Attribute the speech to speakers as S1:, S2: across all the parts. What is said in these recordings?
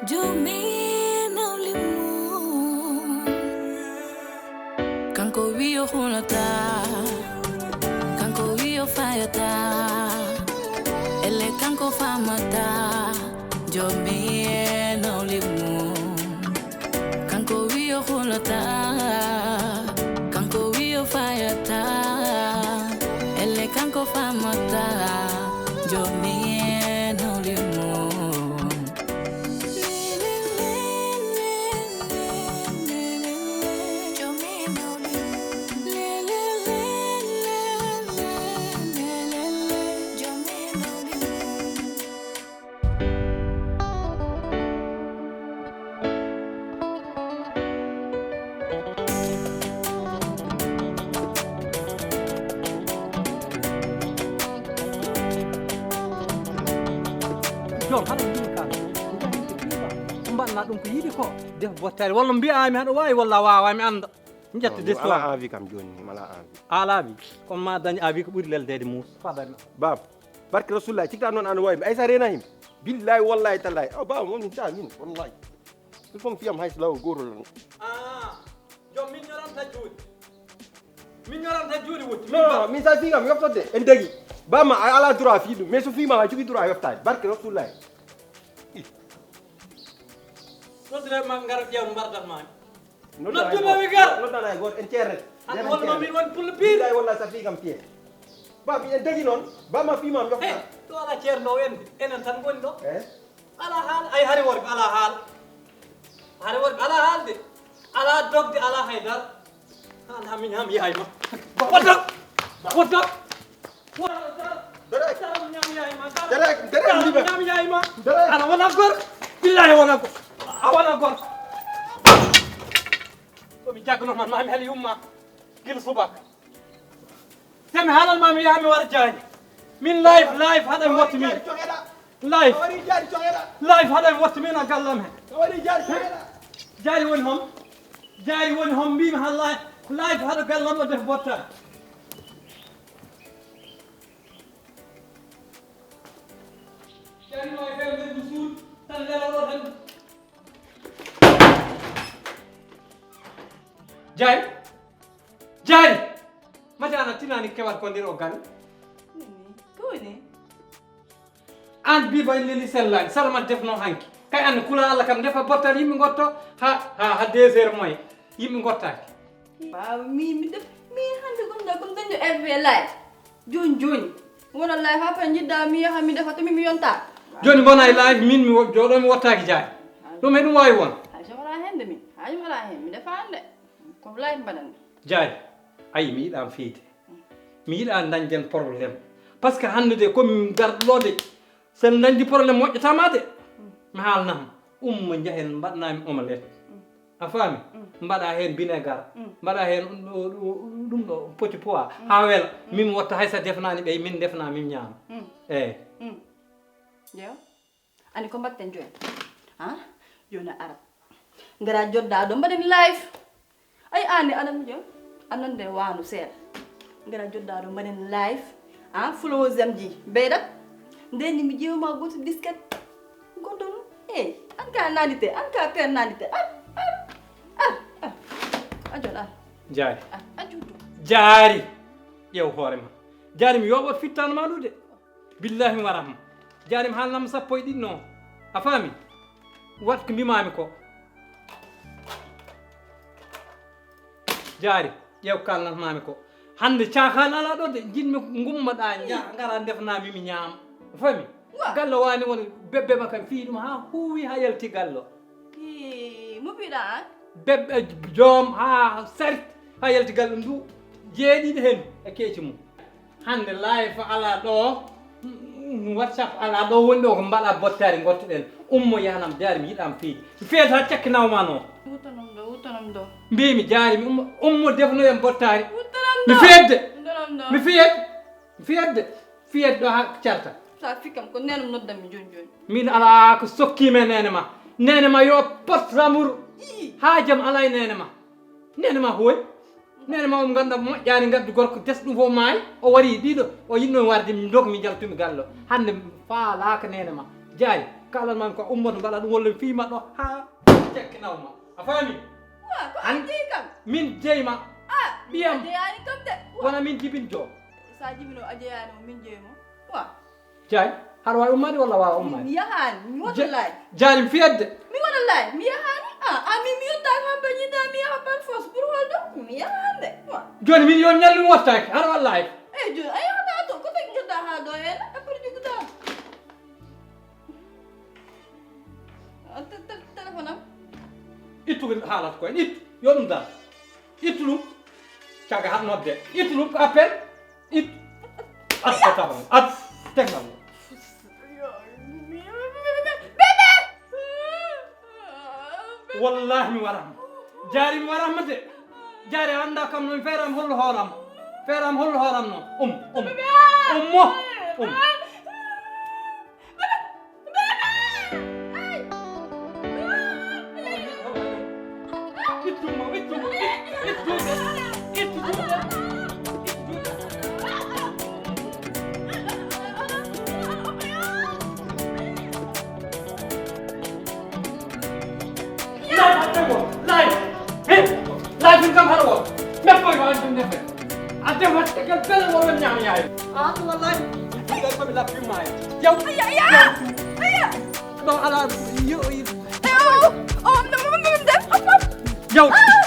S1: Jomino limu Kanko wiyo hunata Kanko wiyo fayata Ele kanko famata Jomino limu Kanko wiyo hunata Kanko wiyo fayata Ele kanko famata Jomino limu
S2: Jom haɗa yii ka mbaɗna ɗum ko yiɗi ko def bottari walla mbiyami haɗa wawi walla wawa mi anda jetta
S3: ala envie kam joni mala envie
S2: ala bi comme ma dañi abi ko ɓuuri leldede muus fadami
S3: bab barke rasulullah cikta noon an wawi ay sa rena him billahi wallahi tallahi o baba mon ta min wallahi il faut fiyam hay law gorol
S2: jom min ñoranta juuɗe wutti
S3: non min sa fiyam yoftode en dagi bama a ala droit fi ɗum mais so fima a jogui droit yoftade barke rasulullah
S2: noddire ma gara ƴeew mbardatmami
S3: noddumawi gar noddana e goto en ceerret
S2: an wonno min woni pulle pire
S3: billahi wallahi sa fiyam pied baba en dagi noon bama fima yoftade
S2: ɗo ala ceerno wende enen tan goni ɗo
S3: eh
S2: ala haal ay hari worɓe ala haal hari worɓe ala haalde ala dogde ala haydara an hamin ham yahayma wota ana wona gor billahi wona gor a wona gor komi jagganoma mami heli yumma guila subaka temi haalalmami yahami wara jaani min life haɗami wotti min life haɗami wotti min a gallam he jaari woni hom mbimi ha life haɗa gallam ɗo def bottani jaari no e fewde du suud tan lelaɗo tan jaari mati ana tinani kewat ko nder o galle
S1: Kowini
S2: an biba leli sellani salma defno hanki kay an kula Allah kam defa bottal yimɓe gotto ha 2 heures moy yimɓe gottaki
S1: Ba mi def mi hande gum dañu RV live joni wona live ha fa jidda mi yaha mi defa to mi yonta
S2: joni gona e live min mi joɗo mi wottaki jaari ɗum e ɗum wawi won
S1: haji wala hen mi defa hande ko live mbaɗan
S2: jaari ayi mi yiɗam fiide mi yiɗa dañden probléme par ce que hande de komi garɗo de sen dañdi probléme moƴƴatama de mi haalnama ummo jahen mbaɗnami omelette a faami mbaɗa hen vinaigre mbaɗa hen ɗum ɗo petit pois ha weela min wotta haysa defnani ɓey min defna min ñaama eyyi
S1: jeew ani ko mbatten joni joni arab ngara jodda ɗo mbaɗen live ay ani aɗam jo anande wanu seeɗa ngara jodda ɗo mbaɗen live flosem ji ɓeyɗat ndeni mi ƴewma goto disket gonɗon eyyi an ka nandite an ka pen nandite a joni
S2: jaari
S1: a juuto
S2: jaari ƴeew hoorema jaari mi yoɓot fittanma ɗude billahi mi waratma jaari mi haalnama sappo e ɗinno a faami wat ko mbimami ko jaari ƴeew kalnatmami ko hande cakan ala ɗo de jinmi gummaɗa gara defnami mi ñaama fami gallo wani woni bebbema kam fi ɗum ha huuwi ha yalti gallo
S1: mo mbiɗa an
S2: bebbe joom ha sarit ha yalti gallo ndu jeeɗiɗi hen e keeci mum hande live ala ɗo whatsapp ala ɗo woni ɗo ko mbaɗa bottari gottoɗen ummo yahanam jaari mi yiɗam fiide mi feeta ha cakkinawma noon
S1: wutanam ɗo
S2: mbimi jaari mi ummo defnoyen bottari
S1: wutanam
S2: mi fiyedde ɗo ha carta
S1: sa fikam ko nenam noddami joni
S2: min ala ko sokkime nene ma yo pot lamour ha jaam ala e nene ma hooy nene ma ganduɗa moƴƴani gaddu gorko desɗum fof maayi o wari ɗiɗo o yinno warde mi dog mi jaltumi gallo hande faalaka nene ma jaari kalan man ko ummoto ngala ɗum wolle fiima ɗo ha cekkinaw ma a faami
S1: wa ko an jeyi kam
S2: min jeyma ɓiyam
S1: jeyani kam de
S2: wona min jibin jo
S1: sa jibino a jeyani mo min jeymo wa
S2: jay haɗa wawi ummade walla wawa ummade
S1: mi yahani mi waɗallay
S2: jarim fiyedde
S1: mi waɗallay mi yahani mi yottaka ha bañida mi yaha par force pour holɗo mi yahande wa
S2: joni min yon ñallu mi wottaki haɗa wallahi
S1: joni a yahata to ko taki joɗɗa ha ɗo hen après joguɗa téléphone am
S2: ittugo haalata koyen ittu yo ɗum dal ittu ɗum cagga hat nodde ittu ɗum ko appel ittu at ko tabam at tegnam wallahi mi warama jaari mi warama de jaari anda kam noon feeram hollo hooram noon ummo live kam haɗa wo meppoy ma ɗum nefe a defat tegal bele woɗo ñaam yaay wallahi ɗigal komi lappimaya yaw ɗo ala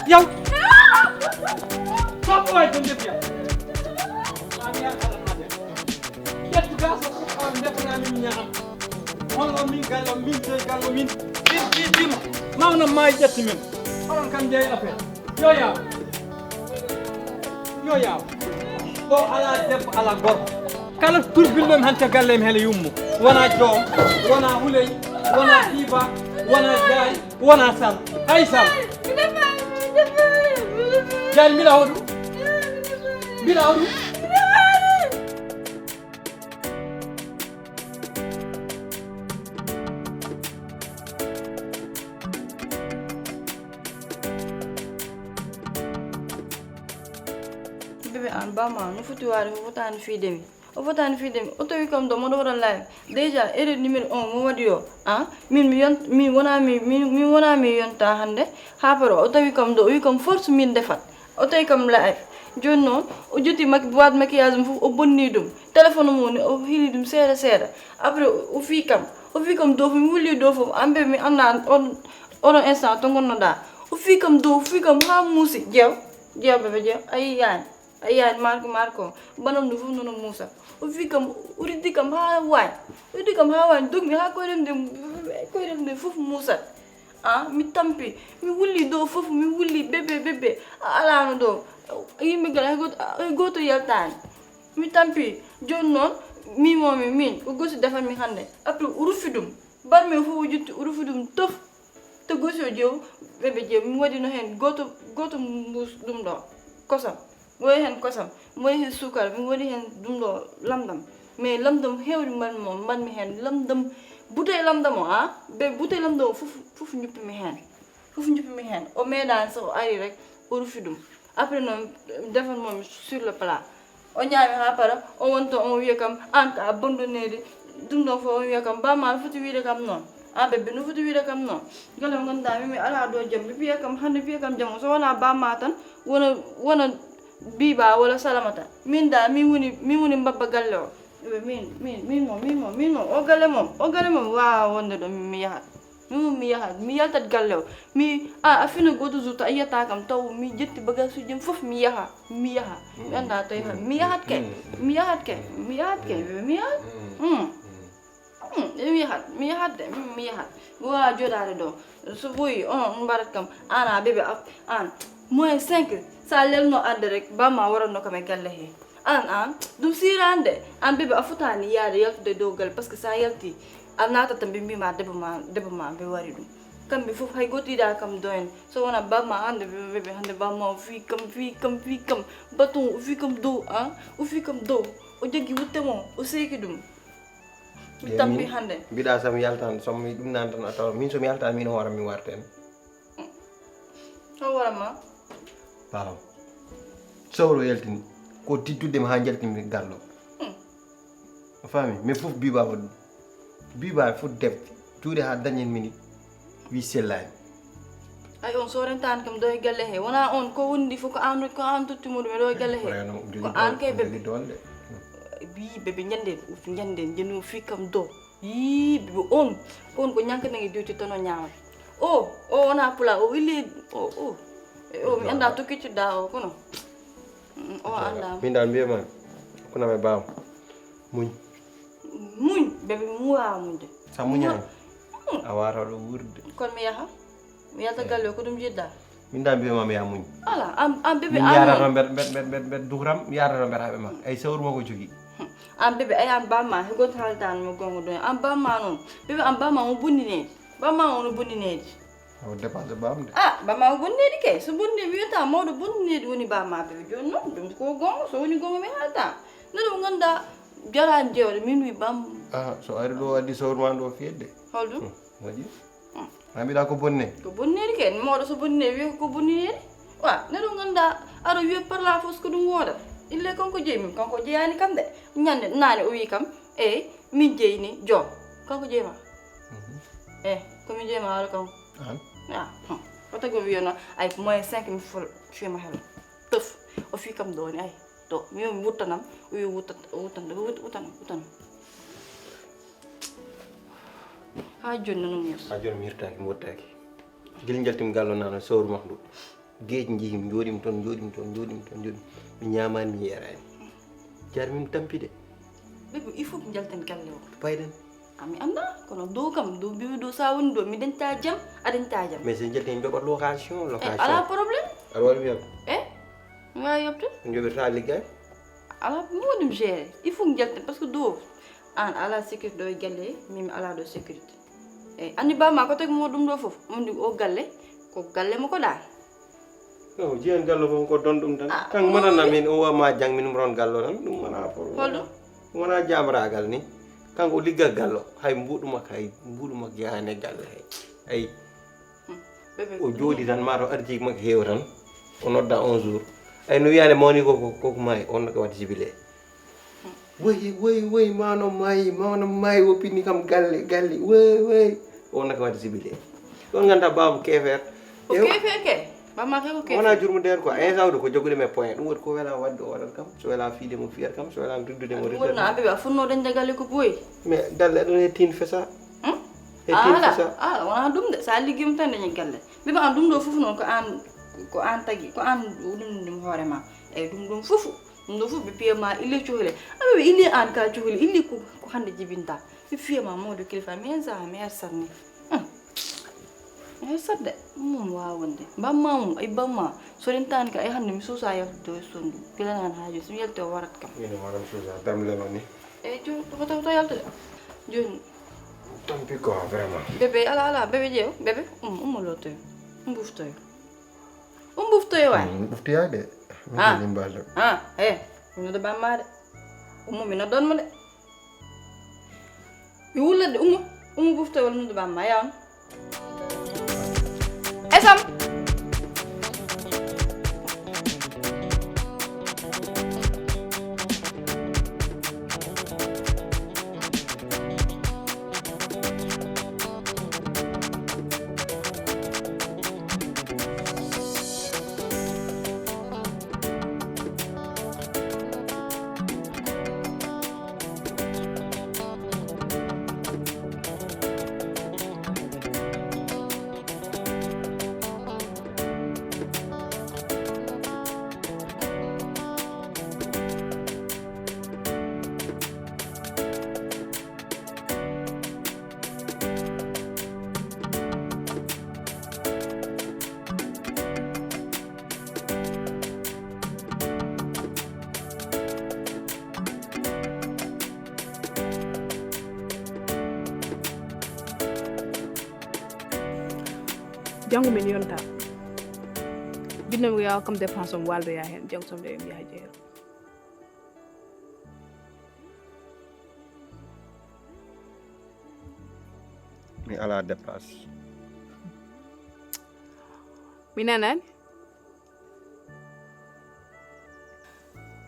S2: yaw soppoy to ndefiya ami yahaɗanade ƴettu gaso on defanamin ñaam holno min gallo min de gallo min ɗima mawnam ma ƴetti min oɗon kam jeeyi affaire yo yaw ɗo ala debbo ala gorko kala turbilɗom hante gallem hele yummo wona joom wona huley wona tiiba wona jaay wona sal hay sal jaay mbiɗa hoɗum
S1: bébé an bama no foti waade ko fotani fiidemi o tawi kam ɗo moɗo waɗa live déjà erreur numéro 1 mo waɗi o min wona mi yonta hande ha paro o tawi kam ɗo o wi kam force min defat o tawi kam live joni noon o jotti boîte maquillage mum fof o bonni ɗum téléphone mum ni o hili ɗum seeɗa après o fi kam dow fof mi wulli dow fof an ɓe mi anda oɗon instant to gonnoɗa o fi kam dow ha muusi jeew bébé jeew ayiyani marko banam ɗum fof nono muusa o fi kam o riddi kam ha wañ dogmi ha koyɗem nde fof muusat mi tampi mi wulli dow fof mi wulli bébé alano ɗo yimɓe gal hay goto yaltani mi tampi joni noon mimomi min ko gosi defanmi hande après o rufi ɗum barmi o fof o jutti o rufi ɗum tof to gosi o jeew bébé jeew mi waɗino hen goto mbus ɗum ɗo kosam mi waɗi hen kosam mi waɗi hen sukar mi waɗi hen ɗum ɗo lamdam mais lamdam hewde mbanmi hen lamdam bouteille lamdam o be bouteille lamdam o fof juppimi hen o meeɗani so o ari rek o rufi ɗum après noon defanmomi sur le plat o ñaami ha para o wonto on wiya kam an ka abandonnede ɗum ɗon fof on wiya kam bamma no foti wiide kam noon bébé no foti wiide kam noon gala mo ganduɗa mimi ala ɗo jaam mi wiya kam hande wiya kam jaam so wona bamma tan wona biba wala salamata min woni mbabba galle o min mo o galle mom wawa wonde ɗo mi yahat mi yaltat galle o a fina goto jour to a yiyata kam taw mi jetti bagage uji jam foof mi yaha mi anda tawi mi yahat ke mi yahat mi wawa joɗade ɗo so ɓooyi on mbarat kam an bébé an moins 5 sa lelno arde rek bamma waranno kam e galle he an ɗum sirande an bébé a fotani yaade yaltude dow galle par ce que sa yalti a natata ɓe mbima debbo ma ɓe wari ɗum kamɓe fof hay goto yiɗa kam do en so wona bamma hande bébé hande bamma o fi kam baton o fi kam dow o fi kam dow o jogui wutte mo o seeki ɗum mi tampi hande
S3: mbiɗa sam yaltan somi ɗum nan tan a tawa min somi yaltani min hoorem mi warten
S1: ho warama
S3: baw sowro yaltini ko tiddude ha jaltimi gallo a faami mais fof biba fof defte cuuɗe ha dañen mini wi sellani
S1: ay on sorentani kam ɗo e galle he wona on ko wondi fof ko an tottimo ɗum e ɗo e galle he ko an kay bébé
S3: donde
S1: wi bébé ñanden jeno fi kam do yi bébé on ko ñankanange diwti tan o ñaawata o wona pula o illi o mi anda to kiccuɗa o kono o anda
S3: min dal mbiyama koname bam muñ
S1: bébé mi wawa muñde
S3: sa muñani a wata ɗo wurde
S1: kono mi yaha mi yalta galle o ko ɗum jiɗɗa
S3: min dal mbiyama mi ya muñ
S1: ala an bébé
S3: min yarata mbet duhram mi yarata mbet haɓe ma ay sawruma ko jogui
S1: an bébé ay an bamma he goto haldani mo gonga ɗon an bamma noon bébé an bamma mo bonninede bamma ono bonninede
S3: o dépassé bamde
S1: bamma o bonnidi kay so bonni wiyata mawɗo bonnidi woni bamma bébé joni noon ɗum ko gonga so woni gonga mi haalta neɗo mo ganduɗa jarani jewde min wi bam
S3: so ari ɗo addi sawruma ɗo fiyedde
S1: holɗum
S3: moƴƴi a mbiɗa ko bonne
S1: ko bonnidi kay mawɗo so bonnide wiya ko bonninede wa neɗo ganduɗa aɗa wiya par la force ko ɗum wodata ille kanko jeeymi kanko jeeyani kam de ñande nane o wi kam eyyi min jeeyni joom kanko jeeyma komin jeeyma haala kanko o tagi o wiya noon ay moyen 5 mille fol fiyama helo tëf o fi kam doni ay to mi wuttanam o wi wuttanam ha joni noon mus
S3: ha joni mi hirtaki mi wottaki guila jaltimi gallo nano sawru mak ndu gueeƴi jihimi jooɗimi toon mi ñamani mi yerani jarmimi tampide
S1: bébé il faut que jalten galle o
S3: payɗen
S1: ami anda kono dow kam dow biwi dow sa woni dow mi dañta jaam a dañta jaam
S3: mais sen jalti en joɓat location
S1: ala probléme
S3: aɗa waɗi wiyam
S1: mi wawi yobde
S3: joɓirta liggay
S1: ala mi waɗum géré il faut jalten par ce que dow an ala sécurité ɗo e galle mimi ala ɗo sécurité eyyi andi bamma ko tagi mo ɗum ɗo foof ondi o galle ko galle mo ko ɗa
S3: o jiyan gallo fof ko don ɗum tan kanko manana min o wama jang min ron gallo tan ɗum wona
S1: holɗum
S3: wona jamragal ni kanko o ligga gallo hay mbuɗumak yahane galle hay o jooɗi tan mataw arjigi makko heewa tan o nodda un jour ay no wiyande mawni koko maayi on ko waɗi jubilé woy mano maayi o pinni kam galle woy on ko waɗi jubilé ɗon ganda bam kefer
S1: o kefer ke bamma ke ko kefer
S3: wona jurmo nder quoi instant ko joggude me point ɗum waɗi ko wela wadde o waɗat kam so wela fiide mo fiyat kam so wela riddude mo riddat
S1: wonna bébé a fonno dañde galle ko boyi
S3: mais dalle ɗon e tin fesa
S1: wona ɗum de sa liggima tan dañi galle bébé an ɗum ɗo foof noon ko an tagui ko an ɗum hoorema eyyi ɗum foof ɗum ɗo foof ɓe piyama ille cohli aɓeɓe illi an ka cohli illi ko hande jibinta ɓe fiyama mawɗo kilifa mi hen saha mi hersat ni mi hersat de mum wawonde bamma mum ay bamma sorentani ka ay hande mi suusa yaltude o sondu pilanani haaju somi yalti o warat kam
S3: ine waɗam suusa damlema ni
S1: eyyi joni to yaltude joni
S3: tampi quoi vraiment
S1: bébé ala bébé ƴeew bébé ummo lottoyo buftoyo buftoyo way
S3: ɓuftiyade limbajo
S1: mi nodda bamma de ummo mi noddonmo de mi wullat de ummo buftoyo walla nodda bamma yawn esam
S4: jangu min yonta binno mi yawa comme dépense om waldoya hen jangu som de mi yaha jeero
S3: mi ala dépasse
S4: mi nanani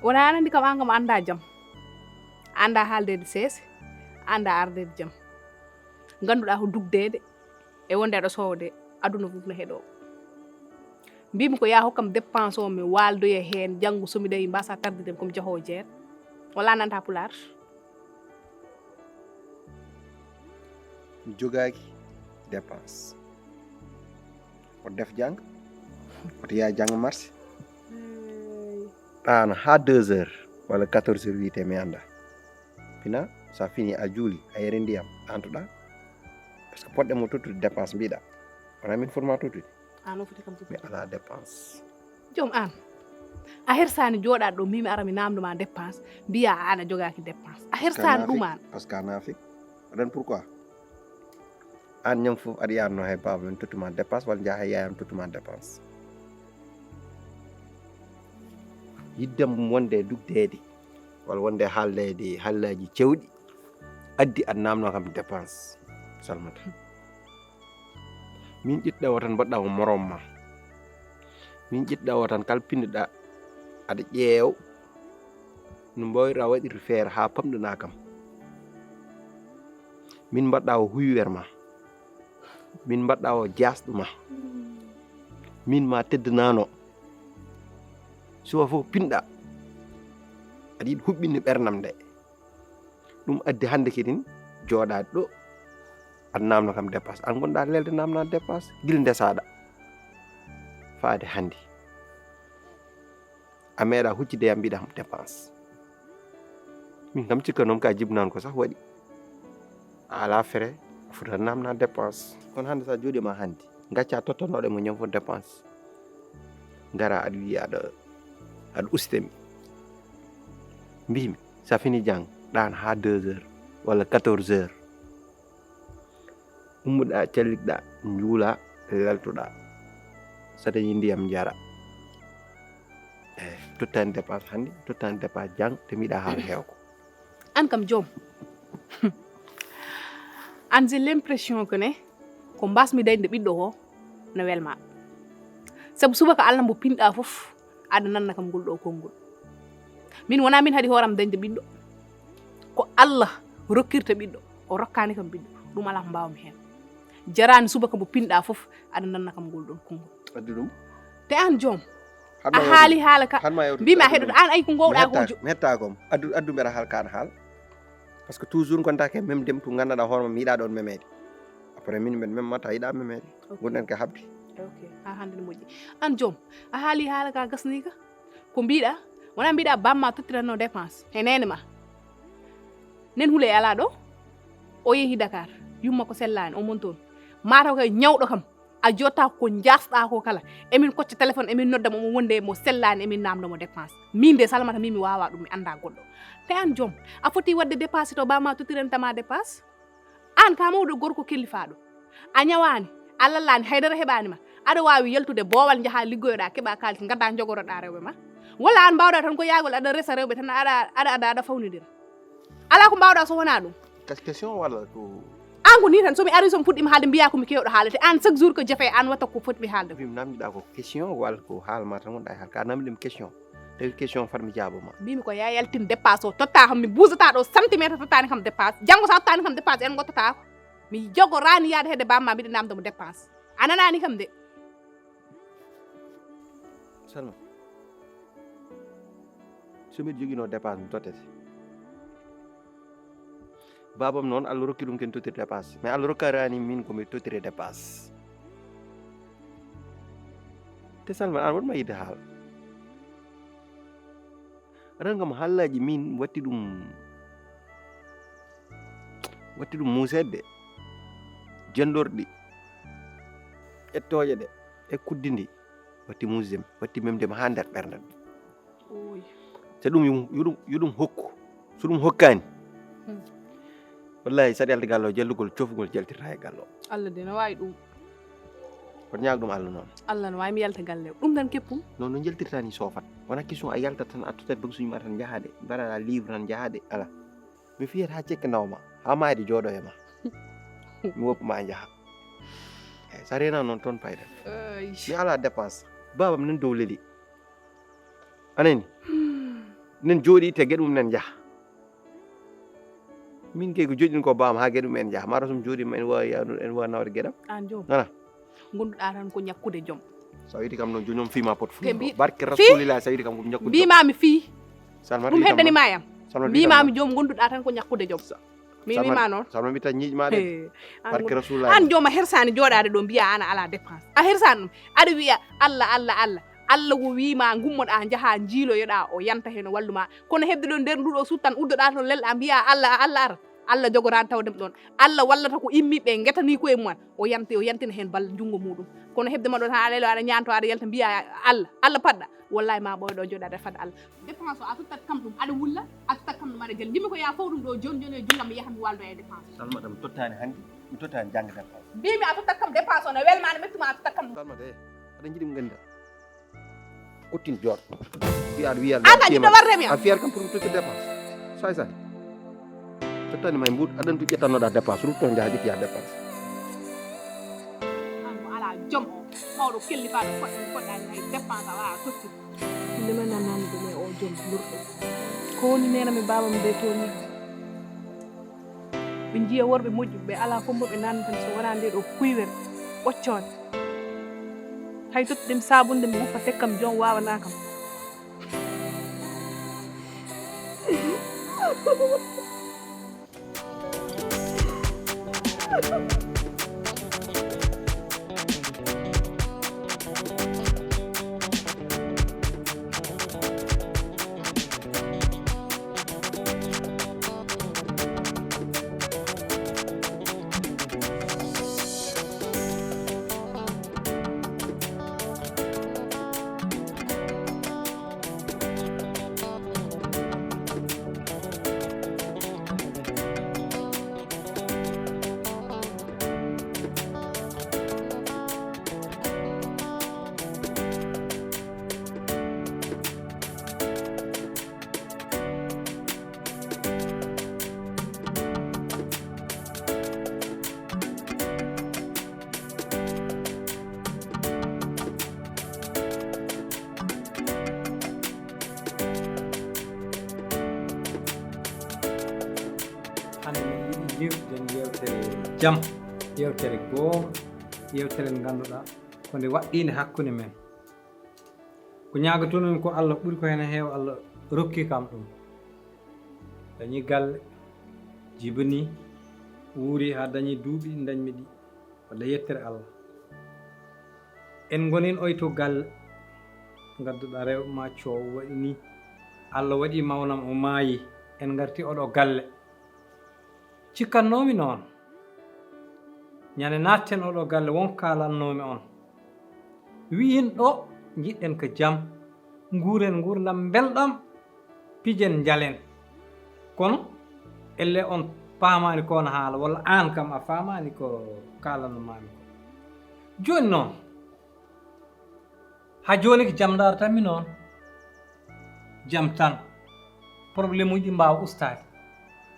S4: wona anandi kam an kam anda jaam anda haaldede seese anda ardede jaam ganduɗa ko dugdede e wonde aɗa soowde aduna fof no heeɗo mbimi ko ya hokkam dépense o mi waldoya hen janggo somi dawi mbasa tardidem komi jahowo jeer wala nanta pular
S3: jogaaki dépense o def jàng oto yaa jàng marché ɗaano ha 2 heures walla 14 heures wiyete mi anda pina sa fini a juuli a yere ndiyam antuɗa par ce que poɗɗemo tottude dépense mbiɗa wona min fotma tottude
S4: an o foti kam
S3: mi ala dépense
S4: joom an a hersani jooɗaɗo ɗo mimi ara mi namdoma dépense mbiya an a jogaki dépense a hersani ɗum an
S3: par ce que a naafi aɗan pourquoi an ñam fof aɗa yarno hay baba min tottuma dépense walla jaa hay yayam tottuma dépense yiddem wonde dugdede walla wonde haaldede haallaji cewɗi addi aɗa namno kam dépense salmata min ƴiɗɗawo tan mbaɗɗa ko morom ma min ƴiɗɗawo tan kala pinnoɗa aɗa ƴeew no mbawirɗa waɗirde feere ha pamɗana kam min mbaɗɗa ko huywer ma min mbaɗɗa o jasɗo ma min ma teddanano suwa fof pinɗa aɗa yiɗi huɓɓinde ɓernam nde ɗum addi hannde kedin jooɗade ɗo aɗa namno kam dépense an gonɗa lelde namna dépense guila ndesaɗa faade hannde a meeɗa huccide yam mbiɗa dépense min kam cikka noon ka jibnani ko sah waɗi a ala frais a fota namna dépense kono hannde sa jooɗima hannde gacca tottanoɗe mo ñam fo dépense gara aɗa wiya aɗa ustemi mbimi sa fini jang ɗan ha 2 heures walla 14 heures ummuɗa calliɗɗa juula leltoɗa so dañi ndiyam jara tottani dépense hannde tottani dépense jang te mbiɗa haala hewko
S4: an kam joom an j'ai l'impression que ne ko mbasmi dayde ɓiɗɗo o no welma sabu subaka allah mbo pinɗa fof aɗa nanna kam ngol ɗo konngol min wona min haɗi hooram dañde ɓiɗɗo ko allah rokkirta ɓiɗɗo o rokkani kam ɓiɗɗo ɗum ala ko mbawmi hen jarani subaka mbo pinɗa fof aɗa nanna kam ngol ɗon konngol
S3: addi ɗum
S4: te an joom a haali haala ka mbimi a heɗoto an ay ko gowɗa ko
S3: mi hetta kom addu mbeɗa haal kaɗa haal par ce que toujours gontake même dem to gandanɗa hoorema mi yiɗa ɗon memede après min mbeɗa memmata yiɗa memede gonɗen ke habdi
S4: ok ha hande ne moƴƴi an joom a haali haala ka gasni ka ko mbiɗa wona mbiɗa bamma tottiranno dépense e nene ma nen huule ala ɗo o yeehi Dakar yumma ko sellani o mon toon mataw kay ñawɗo kam a jotta ko jasɗa ko kala emin kocca téléphone emin nodda mo wonde mo sellani emin namdomo dépense min de salmata min mi wawa ɗum mi anda goɗɗo te an joom a foti wadde dépense to bamma tottirantama dépense an ka mawɗo gorko kellifaɗo a ñawani a lallani haydara heɓanima aɗa wawi yaltude boowal jaaha liggoyoɗa keeɓa kalis gadda jogoroɗa rewɓe ma walla an mbawɗa tan ko yaagol aɗa resa rewɓe tan aɗa fawnidira ala ko mbawɗa so wona ɗum
S3: question walla ko
S4: an ko ni tan somi ari somi fuɗɗima haalde mbiya komi kewɗo haalde an chaque jour ko jeefe an watta ko fotmi haalde
S3: mi namdiɗa ko question walla ko haalma tan gonɗa e haal ka namdiɗum question tawi question fatmi jaaboma
S4: mbimi ko ya yaltin dépense o totta kam mi busata ɗo centimétre tottani kam dépense janggo sa tottani kam dépense en gottata ko mi jogorani yaade hedde bamma mbiɗa namdomo dépense a nanani kam de
S3: salma somiɗa joguino dépense mi tottete babam noon allah rokki ɗum ken tottire dépense mais allah rokkarani min komi tottire dépense te salma an waɗma yidde haal aɗan kam haallaji min watti ɗum musedde jendorɗi ƴettoje ɗe e kuddidi watti musdem watti memdem ha nder ɓerdam so ɗum yuɗum hokku so ɗum hokkani wallahi saɗa yalta gallo jallugol cofugol jaltirta e gallo
S4: allah de no wawi ɗum
S3: koto ñaag ɗum allah noon
S4: allah no wawi mi yalta galle ɗum tan keppum
S3: non no jaltirta ni sofat wona question a yaltat tan a totat bagsuji ma tan jahade mbaɗaɗa livre tan jahade ala mi fiyat ha cekke nawma ha mayde jooɗo e ma mi woppuma jaaha eyyi sa rena noon toon payda mi ala dépense babam nan dow leli anani nen jooɗi te gueɗum nen jaaha min kay ko joƴin ko bam ha gueɗe men jaha maro som jooɗima en wawi yawnude en wawi nawde gueɗam
S4: an jom
S3: nana
S4: gonduɗa tan ko ñakkude joom
S3: sa wiiti kam noon joni fima pot fu
S4: Ke mbi-
S3: barke rasulillah sa wiiti kam ko ñakkude
S4: mbimami fii
S3: salma
S4: ɗum heddanima yam
S3: salma
S4: mbimami joom gonduɗa tan ko ñakkude joom mi wima noon
S3: salma mbi tan ñiiƴma de barke rasulillah
S4: an joom a hersani joɗade ɗo mbiya an a ala dépense a hersani ɗum aɗa wiya Allah wo wima gummoɗa jaaha jiiloyoɗa o yanta hen o walluma kono hebde ɗo nder nduɗo suttan uddoɗa to lelɗa mbiya Allah ara Allah jogorani tawdem ɗon Allah wallata ko immiɓe guetani koye mumen o yantina hen balla junggo muɗum kono hebdema ɗon ha lelo aɗa ñanto aɗa yalta mbiya Allah paɗɗa wallahi ma ɓoyɗo joɗade fadde Allah dépense o a tottat kam ɗum aɗa wulla a tottat kam ɗum aɗa guel jimmi ko ya fof ɗum ɗo joni e junggam mi yaha mi waldo e dépense
S3: salma ɗam tottani hannde mi tottani jangde dépense
S4: mbimi a tottat kam dépense o no welma ne mettuma a tottat kam ɗum
S3: salma de aɗa jiiɗi mi ganda kottin jooɗ wiyaɗo wiyal
S4: an a jiɗɗo warremi
S3: a fiyat kam pour mi totti dépense say tottani may mbuɗ aɗan tu ƴettannoɗa dépense rutto jaha ƴettiya dépense
S4: an ko ala joom o mawɗo kellifaɗo poɗɗani hay dépense a wawa totti ndema nanani ɗum e o joom lurɗo ko woni nenami babam de toni ɓe jiiya worɓe moƴƴuɓe ala fof mboɓe nanni tan so wona nde ɗo kuywere ɓoccode hay tottuɗemi sabunde mi wuppa tekkam joom wawana kam
S2: hande min yiɗi yewtiden yewtere jaam yewtere goonga yewtere nde ngannduɗa ko nde waɗɗinde hakkunde men ko ñagotonomi ko Allah ɓuri ko hen heewa Allah rokki kam ɗum dañi galle jibani wuuri ha dañi duuɓi dañmi ɗi walla yettere Allah en gonin oy to galle gadduɗa rewɓe ma coowo waɗi ni Allah waɗi mawnam o maayi en garti oɗo galle cikkannomi noon ñande natten oɗo galle won kalannomi on wiin ɗo jiɗɗen ko jaam nguuren gurdam belɗam pijen jalen kono elle on paamani kono haala walla an kam a famani ko kalannomami ko joni noon ha joni ko jaam dartanmi noon jaam tan probléme uji ɗi mbawa ustade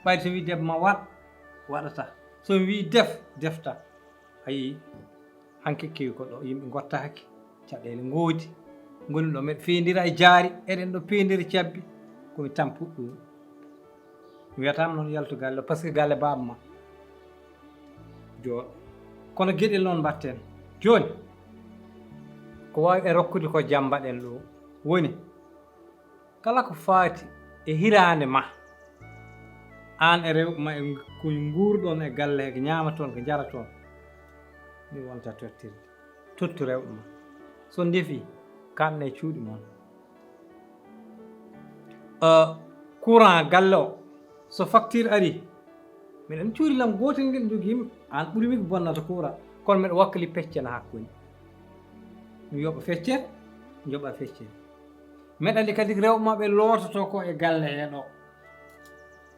S2: ɓayde so wi debbo ma waɗ waɗata so mi wi def defta ayi hanke kewi ko ɗo yimɓe gottaki caɗele goodi goni ɗo meɗe findira e jaari eɗen ɗo pendiri cabbi komi tampuɗ ɗum mi wiyatama noon yaltu galle par ce que galle baba ma jooɗo kono gueɗel noon mbatten joni ko wawi e rokkude ko jaam mbaɗen ɗo woni kala ko faati e hirande ma an e rewɓe ma e ko guurɗon e galle he ko ñaama toon ko jara toon ni wonta tottirde tottu rewɓe ma so deefi kanne e cuuɗi moon courant galle o so facture ari miɗen cuurilam gotel ngel jogiimi an ɓurimi ko bonnata courant kono mbiɗa wakkili peccena hakkunde mi yoɓa feccere joɓa feccere meɗandi kadi rewɓe ma ɓe loototo ko e galle he ɗo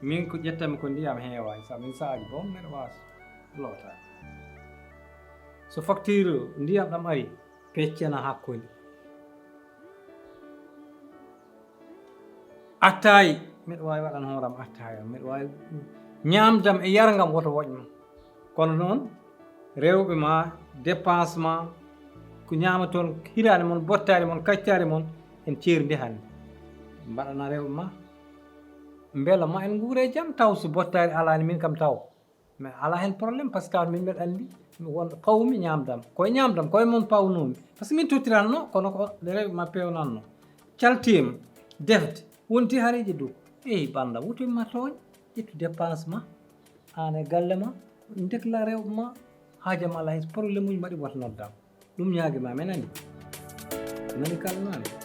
S2: min ko ƴettami ko ndiyam heewani sa min saaji boom mbeɗa waasa lootade so facture ndiyam ɗam ari peccena hakkunde attayi mbiɗa wawi waɗan hooram attayi o mbiɗa wawi ñamdam e yargam woto woƴma kono noon rewɓe ma dépense ma ko ñama toon hirade moon bottade moon kaccare moon en ceerdi hannde mbaɗana rewɓe ma mbela ma en guure jam taw so bottari alani min kam taw mais ala hen probléme par ce que min mbeɗa andi won pawmi ñamdam koye mon pawnumi par ce que min tottiranno kono ko rewi ma pewnanno caltima defde wonti haareji dow ɓanda wutoyma tooñ ƴettu dépense ma an e galle ma déclaré rewɓe ma haajam ala hen probléme uji mbaɗi woto noddam ɗum ñaaguima men andi nani kalnani